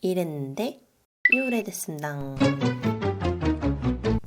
이랬는데 오래됐습니다.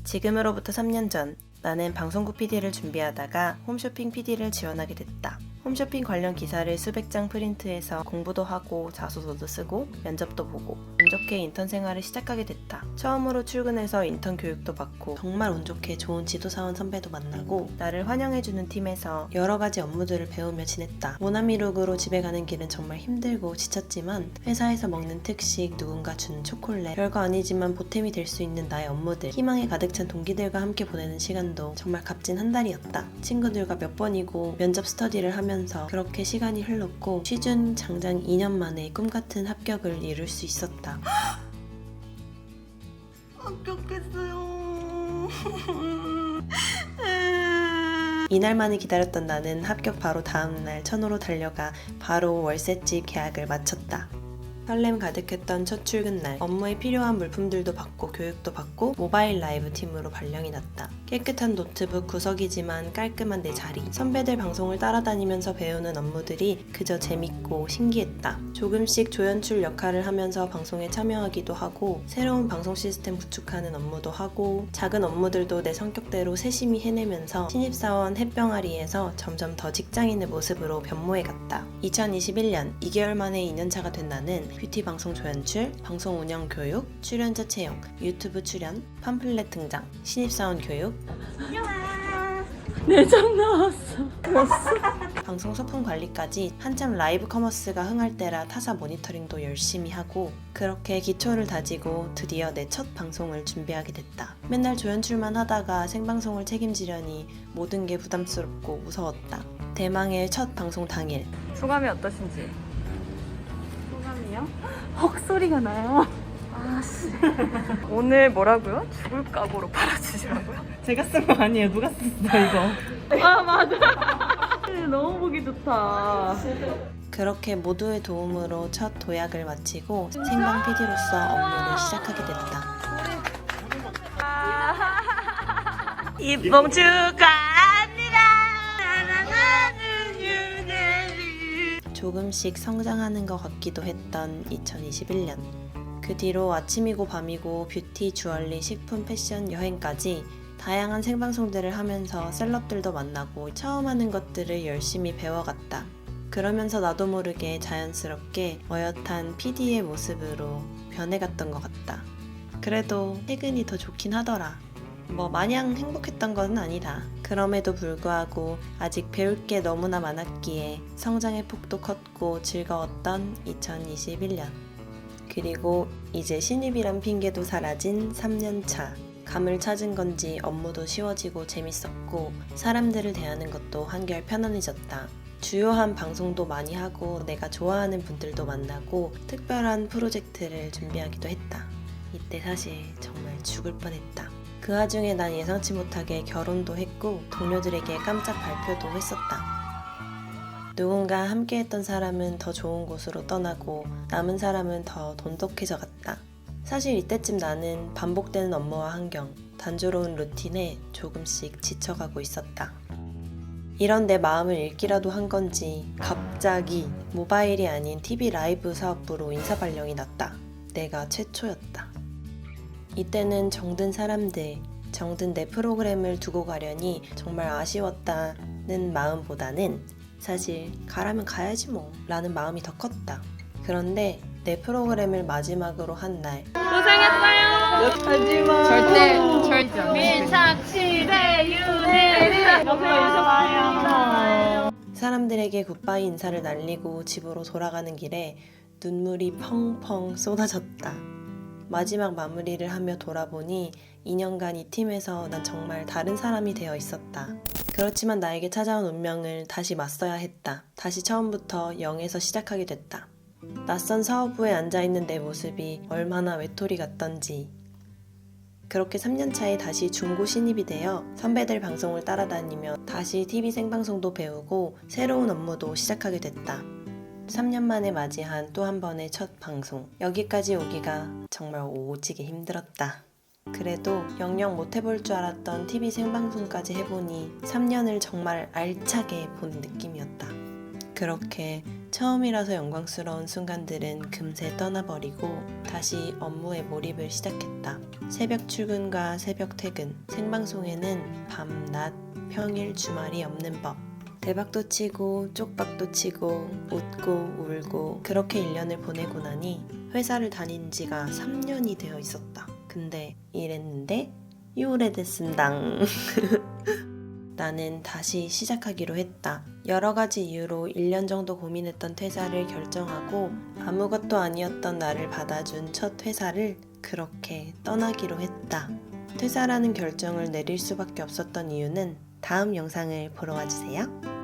지금으로부터 3년 전 나는 방송국 PD를 준비하다가 홈쇼핑 PD를 지원하게 됐다. 홈쇼핑 관련 기사를 수백 장 프린트해서 공부도 하고 자소서도 쓰고 면접도 보고 운 좋게 인턴 생활을 시작하게 됐다. 처음으로 출근해서 인턴 교육도 받고 정말 운 좋게 좋은 지도사원 선배도 만나고 나를 환영해주는 팀에서 여러 가지 업무들을 배우며 지냈다. 모나미룩으로 집에 가는 길은 정말 힘들고 지쳤지만 회사에서 먹는 특식, 누군가 주는 초콜릿, 별거 아니지만 보탬이 될 수 있는 나의 업무들, 희망에 가득 찬 동기들과 함께 보내는 시간도 정말 값진 한 달이었다. 친구들과 몇 번이고 면접 스터디를 하면서 그렇게 시간이 흘렀고 취준 장장 2년 만에 꿈같은 합격을 이룰 수 있었다. 합격했어요. 이날만을 기다렸던 나는 합격 바로 다음날 천호로 달려가 바로 월세집 계약을 마쳤다. 설렘 가득했던 첫 출근날, 업무에 필요한 물품들도 받고 교육도 받고 모바일 라이브 팀으로 발령이 났다. 깨끗한 노트북 구석이지만 깔끔한 내 자리, 선배들 방송을 따라다니면서 배우는 업무들이 그저 재밌고 신기했다. 조금씩 조연출 역할을 하면서 방송에 참여하기도 하고 새로운 방송 시스템 구축하는 업무도 하고 작은 업무들도 내 성격대로 세심히 해내면서 신입사원 햇병아리에서 점점 더 직장인의 모습으로 변모해갔다. 2021년 2개월 만에 2년차가 된 나는 뷰티 방송 조연출, 방송 운영 교육, 출연자 채용, 유튜브 출연, 팜플렛 등장, 신입사원 교육, 내장 나왔어. 방송 소품 관리까지 한참 라이브 커머스가 흥할 때라 타사 모니터링도 열심히 하고 그렇게 기초를 다지고 드디어 내 첫 방송을 준비하게 됐다. 맨날 조연출만 하다가 생방송을 책임지려니 모든 게 부담스럽고 무서웠다. 대망의 첫 방송 당일. 소감이 어떠신지? 소감이요? 헉소리가 나요. 아씨. 오늘 뭐라고요? 죽을 각오로 팔아주시라고요? 제가 쓴 거 아니에요. 누가 썼어 이거? 아 맞아. 너무 보기 좋다. 그렇게 모두의 도움으로 첫 도약을 마치고 생방 PD로서 업무를 시작하게 됐다. 입봉 축하합니다. 사랑하는 유대리. 조금씩 성장하는 것 같기도 했던 2021년. 그 뒤로 아침이고 밤이고 뷰티, 주얼리, 식품, 패션, 여행까지 다양한 생방송들을 하면서 셀럽들도 만나고 처음 하는 것들을 열심히 배워갔다. 그러면서 나도 모르게 자연스럽게 어엿한 PD의 모습으로 변해갔던 것 같다. 그래도 퇴근이 더 좋긴 하더라. 뭐 마냥 행복했던 건 아니다. 그럼에도 불구하고 아직 배울 게 너무나 많았기에 성장의 폭도 컸고 즐거웠던 2021년. 그리고 이제 신입이란 핑계도 사라진 3년차. 감을 찾은 건지 업무도 쉬워지고 재밌었고 사람들을 대하는 것도 한결 편안해졌다. 주요한 방송도 많이 하고 내가 좋아하는 분들도 만나고 특별한 프로젝트를 준비하기도 했다. 이때 사실 정말 죽을 뻔했다. 그 와중에 난 예상치 못하게 결혼도 했고 동료들에게 깜짝 발표도 했었다. 누군가 함께했던 사람은 더 좋은 곳으로 떠나고 남은 사람은 더 돈독해져 갔다. 사실 이때쯤 나는 반복되는 업무와 환경, 단조로운 루틴에 조금씩 지쳐가고 있었다. 이런 내 마음을 읽기라도 한 건지 갑자기 모바일이 아닌 TV 라이브 사업부로 인사 발령이 났다. 내가 최초였다. 이때는 정든 사람들, 정든 내 프로그램을 두고 가려니 정말 아쉬웠다는 마음보다는 사실 가라면 가야지 뭐 라는 마음이 더 컸다. 그런데 내 프로그램을 마지막으로 한 날 고생했어요. 하지마. 절대 밀착시대 유대리. 사람들에게 굿바이 인사를 날리고 집으로 돌아가는 길에 눈물이 펑펑 쏟아졌다. 마지막 마무리를 하며 돌아보니 2년간 이 팀에서 난 정말 다른 사람이 되어 있었다. 그렇지만 나에게 찾아온 운명을 다시 맞서야 했다. 다시 처음부터 0에서 시작하게 됐다. 낯선 사업부에 앉아있는 내 모습이 얼마나 외톨이 같던지. 그렇게 3년 차에 다시 중고 신입이 되어 선배들 방송을 따라다니며 다시 TV 생방송도 배우고 새로운 업무도 시작하게 됐다. 3년 만에 맞이한 또 한 번의 첫 방송. 여기까지 오기가 정말 오지게 힘들었다. 그래도 영영 못 해볼 줄 알았던 TV 생방송까지 해보니 3년을 정말 알차게 본 느낌이었다. 그렇게 처음이라서 영광스러운 순간들은 금세 떠나버리고 다시 업무에 몰입을 시작했다. 새벽 출근과 새벽 퇴근, 생방송에는 밤, 낮, 평일, 주말이 없는 법. 대박도 치고 쪽박도 치고 웃고 울고 그렇게 1년을 보내고 나니 회사를 다닌 지가 3년이 되어 있었다. 근데 이랬는데 오래됐습당. 나는 다시 시작하기로 했다. 여러 가지 이유로 1년 정도 고민했던 퇴사를 결정하고 아무것도 아니었던 나를 받아준 첫 회사를 그렇게 떠나기로 했다. 퇴사라는 결정을 내릴 수밖에 없었던 이유는 다음 영상을 보러 와주세요.